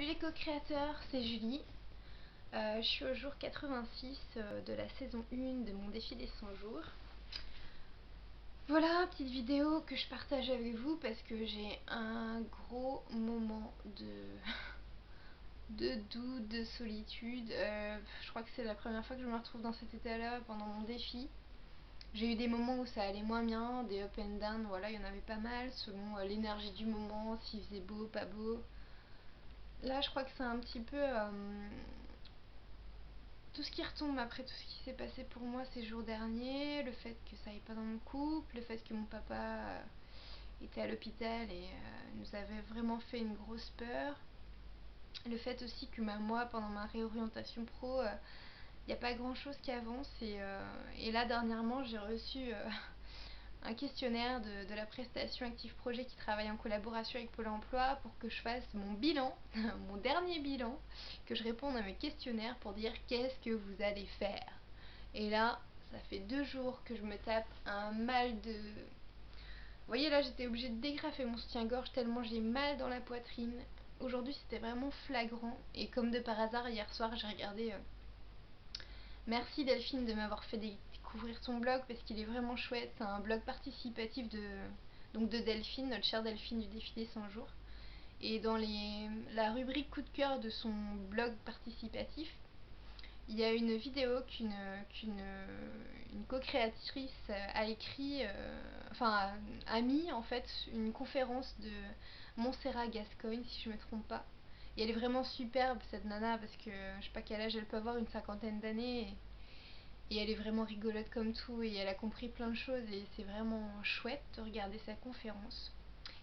Salut les co-créateurs, c'est Julie. Je suis au jour 86 de la saison 1 de mon défi des 100 jours. Voilà, petite vidéo que je partage avec vous parce que j'ai un gros moment de doute, de solitude. Je crois que c'est la première fois que je me retrouve dans cet état-là pendant mon défi. J'ai eu des moments où ça allait moins bien, des up and down, voilà, il y en avait pas mal selon l'énergie du moment, s'il faisait beau, pas beau. Là, je crois que c'est un petit peu tout ce qui retombe après tout ce qui s'est passé pour moi ces jours derniers, le fait que ça aille pas dans mon couple, le fait que mon papa était à l'hôpital et nous avait vraiment fait une grosse peur, le fait aussi que moi pendant ma réorientation pro, il n'y a pas grand chose qui avance et là dernièrement j'ai reçu un questionnaire de la prestation Active Projet qui travaille en collaboration avec Pôle emploi pour que je fasse mon bilan, mon dernier bilan, que je réponde à mes questionnaires pour dire qu'est-ce que vous allez faire. Et là, ça fait 2 jours que je me tape un mal de... Vous voyez là, j'étais obligée de dégrafer mon soutien-gorge tellement j'ai mal dans la poitrine. Aujourd'hui, c'était vraiment flagrant. Et comme de par hasard, hier soir, j'ai regardé... Merci Delphine de m'avoir fait découvrir son blog parce qu'il est vraiment chouette. C'est un blog participatif de Delphine, notre chère Delphine du défi des 100 jours. Et dans la rubrique coup de cœur de son blog participatif, il y a une vidéo qu'une co-créatrice a écrit, a mis en fait une conférence de Montserrat Gascoigne, si je me trompe pas. Et elle est vraiment superbe cette nana parce que je sais pas quel âge elle peut avoir, une cinquantaine d'années. Et elle est vraiment rigolote comme tout et elle a compris plein de choses et c'est vraiment chouette de regarder sa conférence.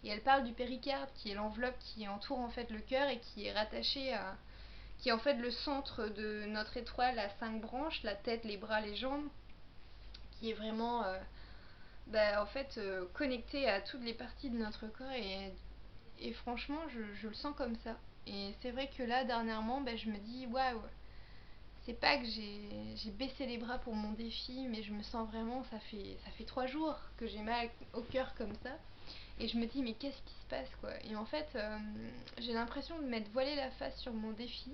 Et elle parle du péricarde qui est l'enveloppe qui entoure en fait le cœur et qui est rattachée à... qui est en fait le centre de notre étoile à 5 branches, la tête, les bras, les jambes, qui est vraiment en fait connecté à toutes les parties de notre corps et franchement je le sens comme ça. Et c'est vrai que là dernièrement je me dis waouh, c'est pas que j'ai baissé les bras pour mon défi, mais je me sens vraiment, ça fait 3 jours que j'ai mal au cœur comme ça. Et je me dis mais qu'est-ce qui se passe quoi. Et en fait j'ai l'impression de m'être voilé la face sur mon défi.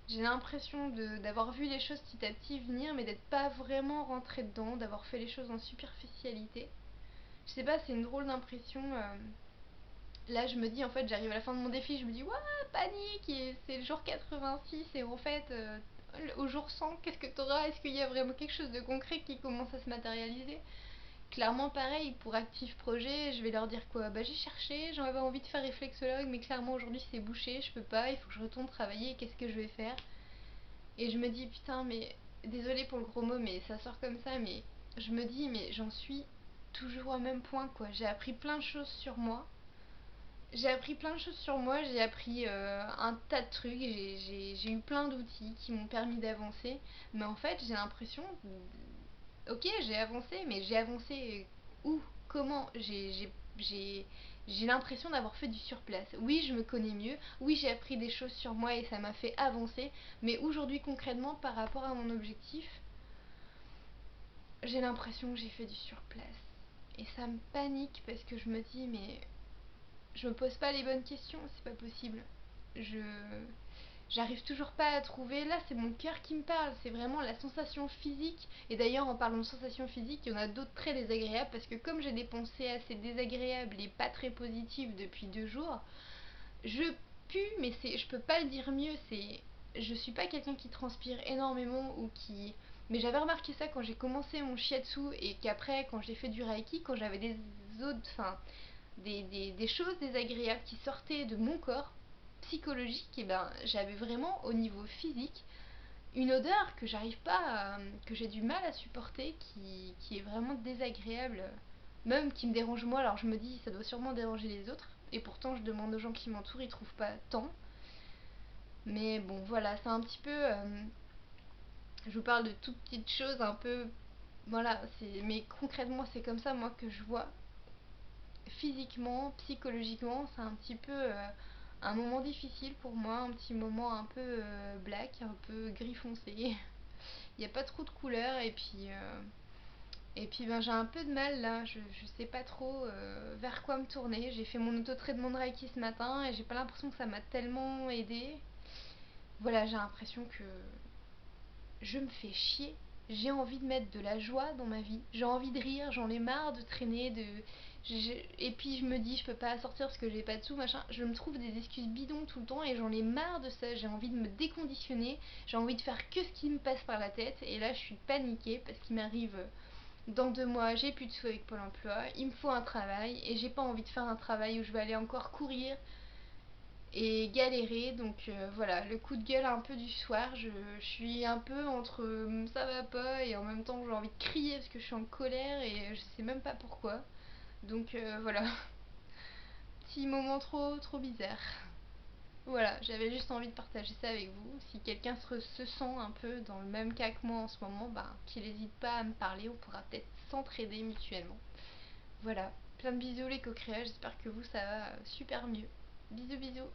J'ai l'impression d'avoir vu les choses petit à petit venir, mais d'être pas vraiment rentrée dedans, d'avoir fait les choses en superficialité. Je sais pas, c'est une drôle d'impression. Là, je me dis, en fait, j'arrive à la fin de mon défi, je me dis, waouh, panique, et c'est le jour 86, et en fait, au jour 100, qu'est-ce que t'auras? Est-ce qu'il y a vraiment quelque chose de concret qui commence à se matérialiser? Clairement, pareil, pour Active Projet, je vais leur dire quoi? J'ai cherché, j'avais envie de faire réflexologue, mais clairement, aujourd'hui, c'est bouché, je peux pas, il faut que je retourne travailler, qu'est-ce que je vais faire? Et je me dis, putain, mais désolée pour le gros mot, mais ça sort comme ça, mais je me dis, mais j'en suis toujours au même point, quoi. J'ai appris plein de choses sur moi. J'ai appris plein de choses sur moi, j'ai appris un tas de trucs, j'ai eu plein d'outils qui m'ont permis d'avancer. Mais en fait, j'ai l'impression, ok, j'ai avancé, mais j'ai avancé où? Comment? J'ai l'impression d'avoir fait du surplace. Oui, je me connais mieux, oui, j'ai appris des choses sur moi et ça m'a fait avancer, mais aujourd'hui, concrètement, par rapport à mon objectif, j'ai l'impression que j'ai fait du surplace. Et ça me panique parce que je me dis, mais je me pose pas les bonnes questions, c'est pas possible. Je J'arrive toujours pas à trouver. Là, c'est mon cœur qui me parle, c'est vraiment la sensation physique. Et d'ailleurs, en parlant de sensation physique, il y en a d'autres très désagréables parce que comme j'ai des pensées assez désagréables et pas très positives depuis 2 jours, je pue, mais je peux pas le dire mieux. Je suis pas quelqu'un qui transpire énormément ou qui... Mais j'avais remarqué ça quand j'ai commencé mon shiatsu et qu'après, quand j'ai fait du reiki, quand j'avais des choses désagréables qui sortaient de mon corps psychologique, et j'avais vraiment au niveau physique une odeur que j'arrive pas que j'ai du mal à supporter, qui est vraiment désagréable, même qui me dérange moi. Alors je me dis ça doit sûrement déranger les autres et pourtant je demande aux gens qui m'entourent, ils trouvent pas tant. Mais bon voilà, c'est un petit peu je vous parle de toutes petites choses un peu, voilà, mais concrètement c'est comme ça moi que je vois physiquement, psychologiquement, c'est un petit peu un moment difficile pour moi, un petit moment un peu black, un peu gris foncé. Il n'y a pas trop de couleurs et puis Et puis ben, j'ai un peu de mal là, je sais pas trop vers quoi me tourner. J'ai fait mon auto-traitement de Reiki ce matin et j'ai pas l'impression que ça m'a tellement aidé. Voilà, j'ai l'impression que je me fais chier. J'ai envie de mettre de la joie dans ma vie. J'ai envie de rire, j'en ai marre de traîner, et puis je me dis je peux pas sortir parce que j'ai pas de sous, machin. Je me trouve des excuses bidons tout le temps et j'en ai marre de ça. J'ai envie de me déconditionner. J'ai envie de faire que ce qui me passe par la tête. Et là je suis paniquée parce qu'il m'arrive dans 2 mois, j'ai plus de sous avec Pôle emploi. Il me faut un travail et j'ai pas envie de faire un travail où je vais aller encore courir et galérer. Donc voilà, le coup de gueule un peu du soir, je suis un peu entre ça va pas et en même temps j'ai envie de crier parce que je suis en colère et je sais même pas pourquoi. Donc voilà, petit moment trop bizarre. Voilà, j'avais juste envie de partager ça avec vous. Si quelqu'un se sent un peu dans le même cas que moi en ce moment, bah, qu'il n'hésite pas à me parler, on pourra peut-être s'entraider mutuellement. Voilà, plein de bisous les co-créages, j'espère que vous ça va super mieux. Bisous bisous.